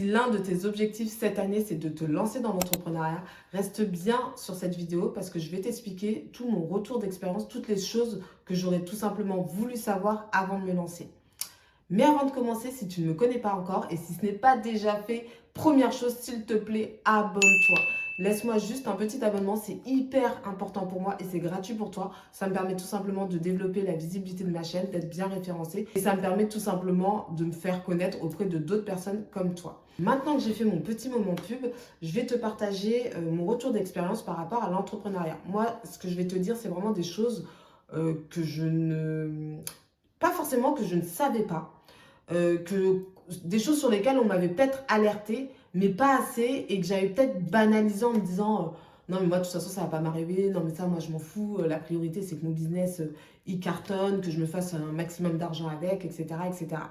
Si l'un de tes objectifs cette année, c'est de te lancer dans l'entrepreneuriat, reste bien sur cette vidéo parce que je vais t'expliquer tout mon retour d'expérience, toutes les choses que j'aurais tout simplement voulu savoir avant de me lancer. Mais avant de commencer, si tu ne me connais pas encore et si ce n'est pas déjà fait, première chose, s'il te plaît, abonne-toi. Laisse-moi juste un petit abonnement, c'est hyper important pour moi et c'est gratuit pour toi. Ça me permet tout simplement de développer la visibilité de ma chaîne, d'être bien référencée et ça me permet tout simplement de me faire connaître auprès de d'autres personnes comme toi. Maintenant que j'ai fait mon petit moment pub, je vais te partager mon retour d'expérience par rapport à l'entrepreneuriat. Moi, ce que je vais te dire, c'est vraiment des choses que je ne... Pas forcément que je ne savais pas que des choses sur lesquelles on m'avait peut-être alerté, mais pas assez, et que j'avais peut-être banalisé en me disant non mais moi de toute façon ça va pas m'arriver, non mais ça moi je m'en fous, la priorité c'est que mon business il cartonne, que je me fasse un maximum d'argent avec, etc., etc.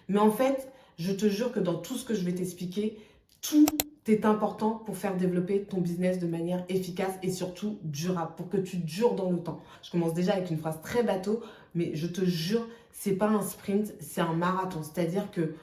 Mais en fait, je te jure que dans tout ce que je vais t'expliquer, tout est important pour faire développer ton business de manière efficace et surtout durable, pour que tu dures dans le temps. Je commence déjà avec une phrase très bateau, mais je te jure, c'est pas un sprint, c'est un marathon. C'est-à-dire que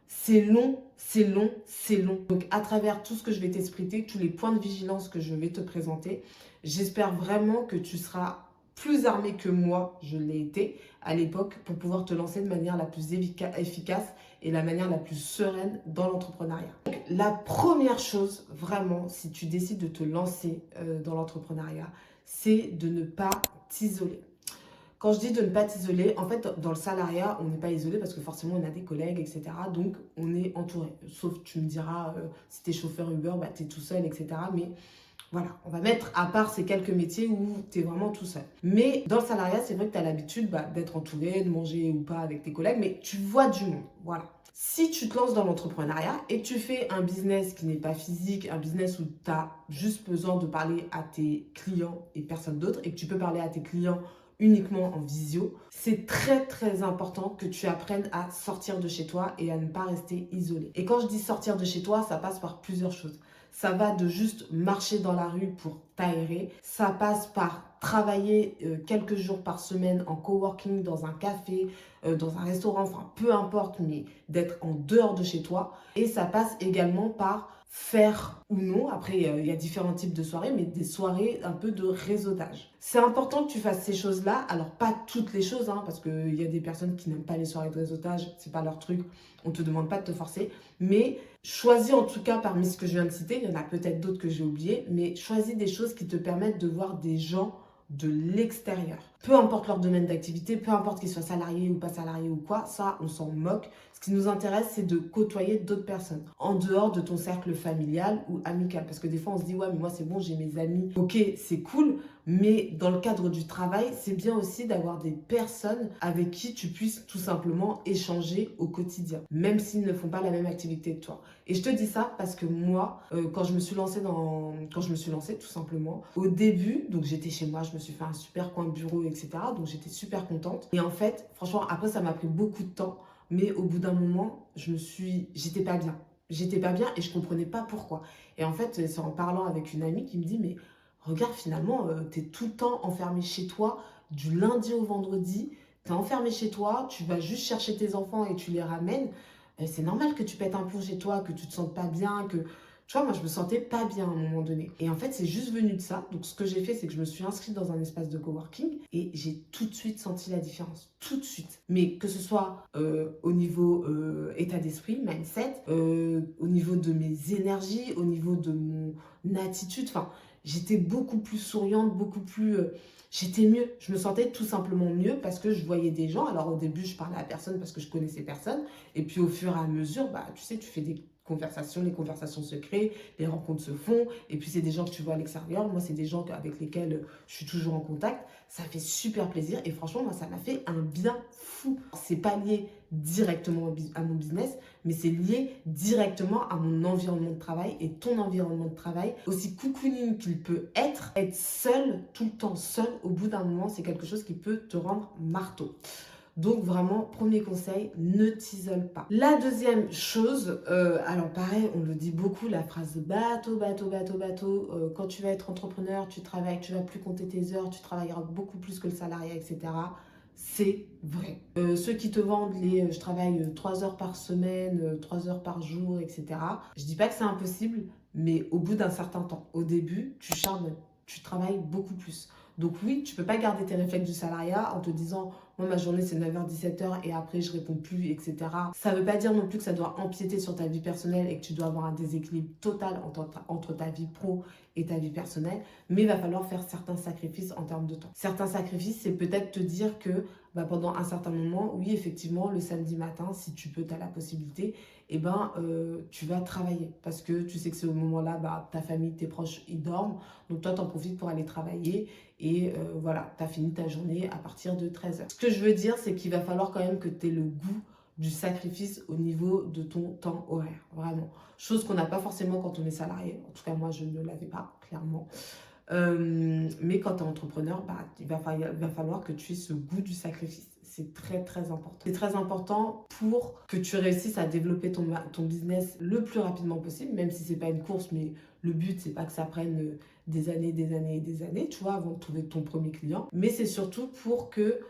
c'est long, c'est long, c'est long. Donc à travers tout ce que je vais t'expliquer, tous les points de vigilance que je vais te présenter, j'espère vraiment que tu seras plus armé que moi, je l'ai été à l'époque, pour pouvoir te lancer de manière la plus efficace et la manière la plus sereine dans l'entrepreneuriat. Donc, la première chose, vraiment, si tu décides de te lancer dans l'entrepreneuriat, c'est de ne pas t'isoler. Quand je dis de ne pas t'isoler, en fait, dans le salariat, on n'est pas isolé parce que forcément, on a des collègues, etc. Donc, on est entouré. Sauf, tu me diras, si tu es chauffeur Uber, bah, tu es tout seul, etc. Mais voilà, on va mettre à part ces quelques métiers où tu es vraiment tout seul. Mais dans le salariat, c'est vrai que tu as l'habitude d'être entouré, de manger ou pas avec tes collègues, mais tu vois du monde. Voilà. Si tu te lances dans l'entrepreneuriat et que tu fais un business qui n'est pas physique, un business où tu as juste besoin de parler à tes clients et personne d'autre, et que tu peux parler à tes clients uniquement en visio, c'est très très important que tu apprennes à sortir de chez toi et à ne pas rester isolé. Et quand je dis sortir de chez toi, ça passe par plusieurs choses. Ça va de juste marcher dans la rue pour t'aérer. Ça passe par travailler quelques jours par semaine en coworking, dans un café, dans un restaurant, enfin peu importe, mais d'être en dehors de chez toi. Et ça passe également par faire ou non, après il y a différents types de soirées, mais des soirées un peu de réseautage. C'est important que tu fasses ces choses-là, alors pas toutes les choses, hein, parce qu'il y a des personnes qui n'aiment pas les soirées de réseautage, c'est pas leur truc, on te demande pas de te forcer, mais choisis en tout cas parmi ce que je viens de citer, il y en a peut-être d'autres que j'ai oubliés, mais choisis des choses qui te permettent de voir des gens de l'extérieur. Peu importe leur domaine d'activité, peu importe qu'ils soient salariés ou pas salariés ou quoi, ça on s'en moque. Ce qui nous intéresse, c'est de côtoyer d'autres personnes en dehors de ton cercle familial ou amical. Parce que des fois on se dit ouais mais moi c'est bon, j'ai mes amis, ok c'est cool, mais dans le cadre du travail, c'est bien aussi d'avoir des personnes avec qui tu puisses tout simplement échanger au quotidien, même s'ils ne font pas la même activité que toi. Et je te dis ça parce que moi, quand je me suis lancée tout simplement, au début, donc j'étais chez moi, je me suis fait un super coin de bureau, etc. Donc j'étais super contente. Et en fait, franchement, après ça m'a pris beaucoup de temps, mais au bout d'un moment, j'étais pas bien. J'étais pas bien et je comprenais pas pourquoi. Et en fait, c'est en parlant avec une amie qui me dit, mais regarde, finalement, tu es tout le temps enfermé chez toi, du lundi au vendredi. Tu es enfermé chez toi, tu vas juste chercher tes enfants et tu les ramènes. C'est normal que tu pètes un plomb chez toi, que tu te sentes pas bien, que... Tu vois, moi, je me sentais pas bien à un moment donné. Et en fait, c'est juste venu de ça. Donc, ce que j'ai fait, c'est que je me suis inscrite dans un espace de coworking et j'ai tout de suite senti la différence. Tout de suite. Mais que ce soit au niveau état d'esprit, mindset, au niveau de mes énergies, au niveau de mon attitude, enfin, j'étais beaucoup plus souriante, beaucoup plus... j'étais mieux. Je me sentais tout simplement mieux parce que je voyais des gens. Alors, au début, je parlais à personne parce que je connaissais personne. Et puis, au fur et à mesure, tu sais, tu fais des conversations, les conversations se créent, les rencontres se font, et puis c'est des gens que tu vois à l'extérieur, moi c'est des gens avec lesquels je suis toujours en contact, ça fait super plaisir, et franchement moi ça m'a fait un bien fou. C'est pas lié directement à mon business, mais c'est lié directement à mon environnement de travail, et ton environnement de travail, aussi cocooning qu'il peut être seul, tout le temps seul, au bout d'un moment, c'est quelque chose qui peut te rendre marteau. Donc vraiment, premier conseil, ne t'isole pas. La deuxième chose, alors pareil, on le dit beaucoup, la phrase bateau, bateau, bateau, bateau. Quand tu vas être entrepreneur, tu travailles, tu vas plus compter tes heures, tu travailleras beaucoup plus que le salariat, etc. c'est vrai. Ceux qui te vendent les je travaille 3 heures par semaine, 3 heures par jour, etc. Je dis pas que c'est impossible, mais au bout d'un certain temps. Au début, tu charbonnes, tu travailles beaucoup plus. Donc oui, tu peux pas garder tes réflexes du salariat en te disant moi ma journée c'est 9h 17h et après je réponds plus, etc. Ça veut pas dire non plus que ça doit empiéter sur ta vie personnelle et que tu dois avoir un déséquilibre total entre ta vie pro et ta vie personnelle, mais il va falloir faire certains sacrifices en termes de temps. Certains sacrifices, c'est peut-être te dire que pendant un certain moment, oui, effectivement, le samedi matin, si tu peux, tu as la possibilité, tu vas travailler. Parce que tu sais que c'est au moment-là, ta famille, tes proches, ils dorment. Donc toi, tu en profites pour aller travailler. Et voilà, tu as fini ta journée à partir de 13h. Ce que je veux dire, c'est qu'il va falloir quand même que tu aies le goût du sacrifice au niveau de ton temps horaire, vraiment. Chose qu'on n'a pas forcément quand on est salarié. En tout cas, moi, je ne l'avais pas, clairement. Mais quand tu es entrepreneur, il va falloir que tu aies ce goût du sacrifice. C'est très très important. C'est très important pour que tu réussisses à développer ton business le plus rapidement possible, même si c'est pas une course, mais le but c'est pas que ça prenne des années, des années et des années, tu vois, avant de trouver ton premier client. Mais c'est surtout pour que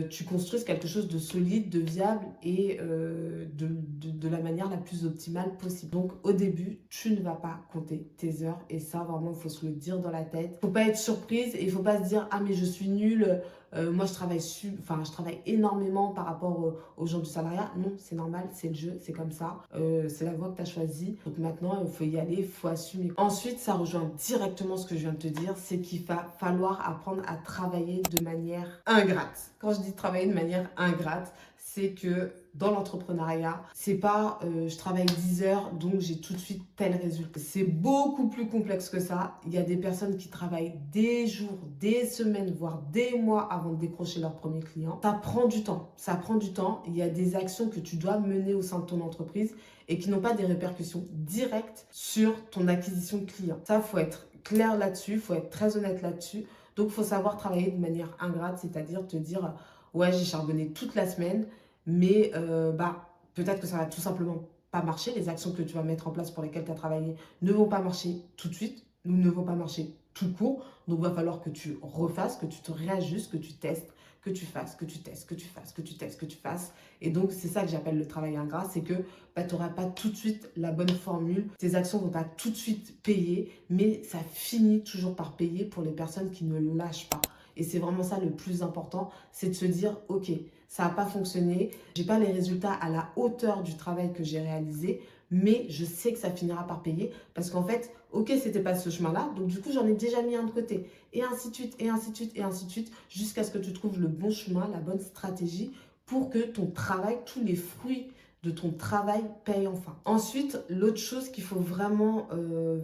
tu construises quelque chose de solide, de viable et de la manière la plus optimale possible. Donc au début, tu ne vas pas compter tes heures et ça vraiment, il faut se le dire dans la tête. Faut pas être surprise et il faut pas se dire ah mais je suis nulle. Moi, je travaille énormément par rapport aux gens du salariat. Non, c'est normal, c'est le jeu, c'est comme ça. C'est la voie que tu as choisie. Donc maintenant, il faut y aller, il faut assumer. Ensuite, ça rejoint directement ce que je viens de te dire, c'est qu'il va falloir apprendre à travailler de manière ingrate. Quand je dis travailler de manière ingrate, c'est que dans l'entrepreneuriat, c'est pas je travaille 10 heures donc j'ai tout de suite tel résultat. C'est beaucoup plus complexe que ça. Il y a des personnes qui travaillent des jours, des semaines, voire des mois avant de décrocher leur premier client. Ça prend du temps. Ça prend du temps. Il y a des actions que tu dois mener au sein de ton entreprise et qui n'ont pas des répercussions directes sur ton acquisition de clients. Ça, faut être clair là-dessus, il faut être très honnête là-dessus. Donc, il faut savoir travailler de manière ingrate, c'est-à-dire te dire ouais, j'ai charbonné toute la semaine, mais peut-être que ça va tout simplement pas marcher. Les actions que tu vas mettre en place pour lesquelles tu as travaillé ne vont pas marcher tout de suite, ou ne vont pas marcher tout court. Donc, il va falloir que tu refasses, que tu te réajustes, que tu testes, que tu fasses, que tu testes, que tu fasses, que tu testes, que tu fasses. Et donc, c'est ça que j'appelle le travail ingrat, c'est que tu n'auras pas tout de suite la bonne formule. Tes actions ne vont pas tout de suite payer, mais ça finit toujours par payer pour les personnes qui ne lâchent pas. Et c'est vraiment ça le plus important, c'est de se dire, ok, ça n'a pas fonctionné, j'ai pas les résultats à la hauteur du travail que j'ai réalisé, mais je sais que ça finira par payer parce qu'en fait, ok, c'était pas ce chemin-là, donc du coup, j'en ai déjà mis un de côté. Et ainsi de suite, et ainsi de suite, et ainsi de suite, jusqu'à ce que tu trouves le bon chemin, la bonne stratégie pour que ton travail, tous les fruits de ton travail paye enfin. Ensuite, l'autre chose qu'il faut vraiment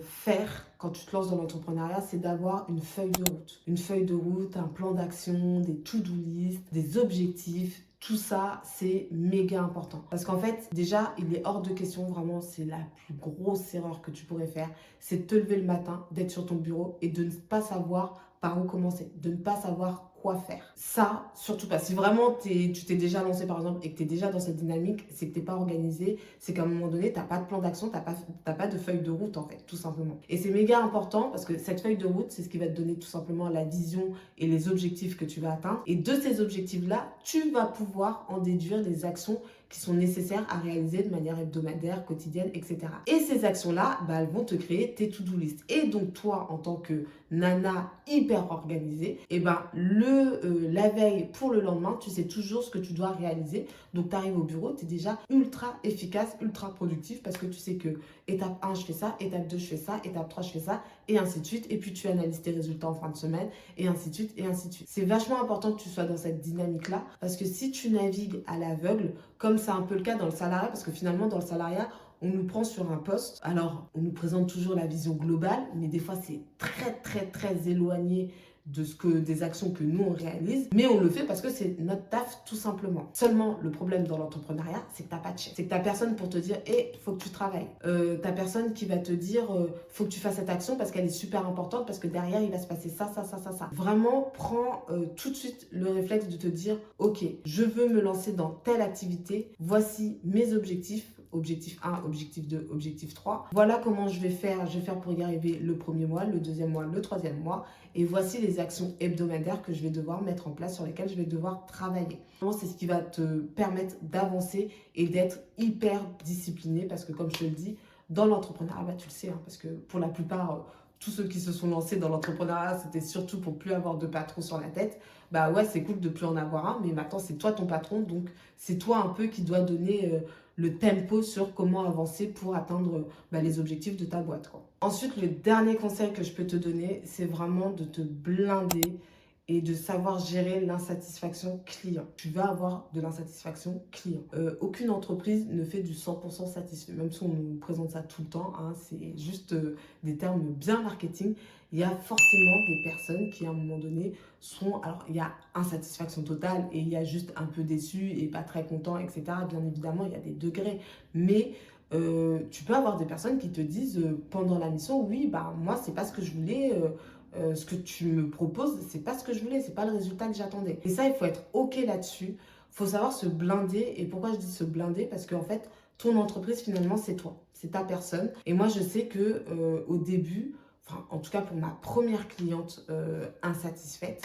faire quand tu te lances dans l'entrepreneuriat, c'est d'avoir une feuille de route. Une feuille de route, un plan d'action, des to-do list, des objectifs. Tout ça, c'est méga important. Parce qu'en fait, déjà, il est hors de question, vraiment, c'est la plus grosse erreur que tu pourrais faire. C'est de te lever le matin, d'être sur ton bureau et de ne pas savoir par où commencer, de ne pas savoir quoi faire. Ça, surtout pas. Si vraiment tu t'es déjà lancé par exemple et que tu es déjà dans cette dynamique, c'est que tu n'es pas organisé, c'est qu'à un moment donné, tu n'as pas de plan d'action, tu n'as pas de feuille de route en fait, tout simplement. Et c'est méga important parce que cette feuille de route, c'est ce qui va te donner tout simplement la vision et les objectifs que tu vas atteindre. Et de ces objectifs-là, tu vas pouvoir en déduire les actions qui sont nécessaires à réaliser de manière hebdomadaire, quotidienne, etc. Et ces actions-là, elles vont te créer tes to-do list. Et donc toi, en tant que nana hyper organisée, la veille pour le lendemain, tu sais toujours ce que tu dois réaliser. Donc tu arrives au bureau, tu es déjà ultra efficace, ultra productif parce que tu sais que étape 1, je fais ça, étape 2, je fais ça, étape 3, je fais ça, et ainsi de suite. Et puis tu analyses tes résultats en fin de semaine, et ainsi de suite, et ainsi de suite. C'est vachement important que tu sois dans cette dynamique-là parce que si tu navigues à l'aveugle, comme c'est un peu le cas dans le salariat, parce que finalement, dans le salariat, on nous prend sur un poste. Alors, on nous présente toujours la vision globale, mais des fois, c'est très, très, très éloigné des actions que nous, on réalise. Mais on le fait parce que c'est notre taf, tout simplement. Seulement, le problème dans l'entrepreneuriat, c'est que t'as pas de chef. C'est que t'as personne pour te dire, faut que tu travailles. T'as personne qui va te dire, faut que tu fasses cette action parce qu'elle est super importante, parce que derrière, il va se passer ça, ça, ça, ça, ça. Vraiment, prends tout de suite le réflexe de te dire, ok, je veux me lancer dans telle activité, voici mes objectifs, objectif 1, objectif 2, objectif 3. Voilà comment je vais faire. Je vais faire pour y arriver le premier mois, le deuxième mois, le troisième mois. Et voici les actions hebdomadaires que je vais devoir mettre en place, sur lesquelles je vais devoir travailler. C'est ce qui va te permettre d'avancer et d'être hyper discipliné, parce que comme je te le dis, dans l'entrepreneuriat, bah, tu le sais, hein, parce que pour la plupart, tous ceux qui se sont lancés dans l'entrepreneuriat, c'était surtout pour plus avoir de patron sur la tête. Bah ouais, c'est cool de plus en avoir un, mais maintenant c'est toi ton patron, donc c'est toi un peu qui dois donner le tempo sur comment avancer pour atteindre les objectifs de ta boîte, quoi. Ensuite, le dernier conseil que je peux te donner, c'est vraiment de te blinder et de savoir gérer l'insatisfaction client. Tu vas avoir de l'insatisfaction client. Aucune entreprise ne fait du 100% satisfait, même si on nous présente ça tout le temps, hein, c'est juste des termes bien marketing. Il y a forcément des personnes qui, à un moment donné, sont... Alors, il y a insatisfaction totale et il y a juste un peu déçu et pas très content, etc. Bien évidemment, il y a des degrés. Mais tu peux avoir des personnes qui te disent pendant la mission, oui, bah moi, c'est pas ce que je voulais... ce que tu me proposes, c'est pas ce que je voulais, c'est pas le résultat que j'attendais. Et ça, il faut être OK là-dessus. Il faut savoir se blinder. Et pourquoi je dis se blinder? Parce qu'en fait, ton entreprise, finalement, c'est toi. C'est ta personne. Et moi, je sais que au début, enfin, en tout cas pour ma première cliente insatisfaite,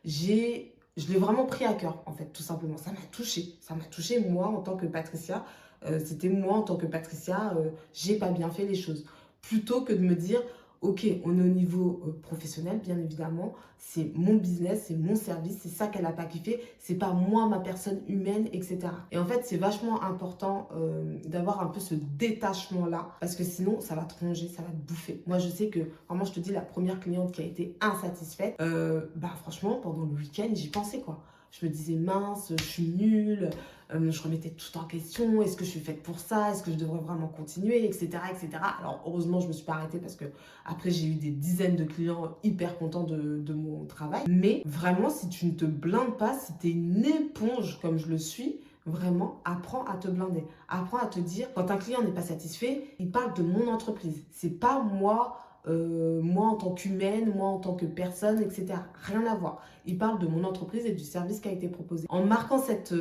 je l'ai vraiment pris à cœur, en fait, tout simplement. Ça m'a touchée. Ça m'a touchée, moi, en tant que Patricia. C'était moi, en tant que Patricia, j'ai pas bien fait les choses. Plutôt que de me dire... Ok, on est au niveau professionnel, bien évidemment. C'est mon business, c'est mon service, c'est ça qu'elle n'a pas kiffé. C'est pas moi, ma personne humaine, etc. Et en fait, c'est vachement important d'avoir un peu ce détachement-là, parce que sinon, ça va te ronger, ça va te bouffer. Moi, je sais que, vraiment, je te dis, la première cliente qui a été insatisfaite, franchement, pendant le week-end, j'y pensais, quoi. Je me disais, mince, je suis nulle, je remettais tout en question, est-ce que je suis faite pour ça, est-ce que je devrais vraiment continuer, etc., etc. Alors, heureusement, je ne me suis pas arrêtée parce que après, j'ai eu des dizaines de clients hyper contents de mon travail. Mais vraiment, si tu ne te blindes pas, si tu es une éponge comme je le suis, vraiment, apprends à te blinder. Apprends à te dire, quand un client n'est pas satisfait, il parle de mon entreprise. C'est pas moi... moi en tant qu'humaine, moi en tant que personne, etc. Rien à voir. Il parle de mon entreprise et du service qui a été proposé. En marquant cette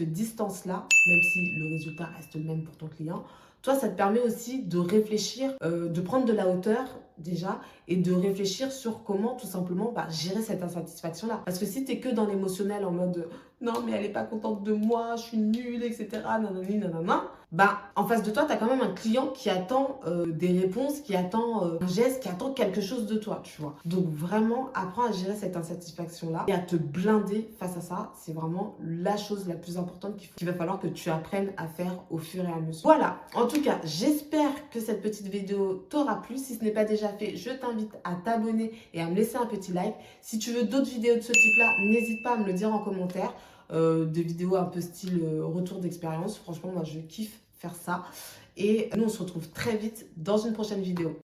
distance-là, même si le résultat reste le même pour ton client, toi, ça te permet aussi de réfléchir, de prendre de la hauteur déjà et de réfléchir sur comment tout simplement gérer cette insatisfaction-là. Parce que si tu es que dans l'émotionnel en mode non mais elle n'est pas contente de moi, je suis nulle, etc. Nanani, nanana, en face de toi, tu as quand même un client qui attend des réponses, qui attend un geste, qui attend quelque chose de toi, tu vois. Donc vraiment, apprends à gérer cette insatisfaction-là et à te blinder face à ça. C'est vraiment la chose la plus importante qu'il va falloir que tu apprennes à faire au fur et à mesure. Voilà, en tout cas, j'espère que cette petite vidéo t'aura plu. Si ce n'est pas déjà fait, je t'invite à t'abonner et à me laisser un petit like. Si tu veux d'autres vidéos de ce type-là, n'hésite pas à me le dire en commentaire. Des vidéos un peu style retour d'expérience. Franchement, moi, je kiffe faire ça. Et nous, on se retrouve très vite dans une prochaine vidéo.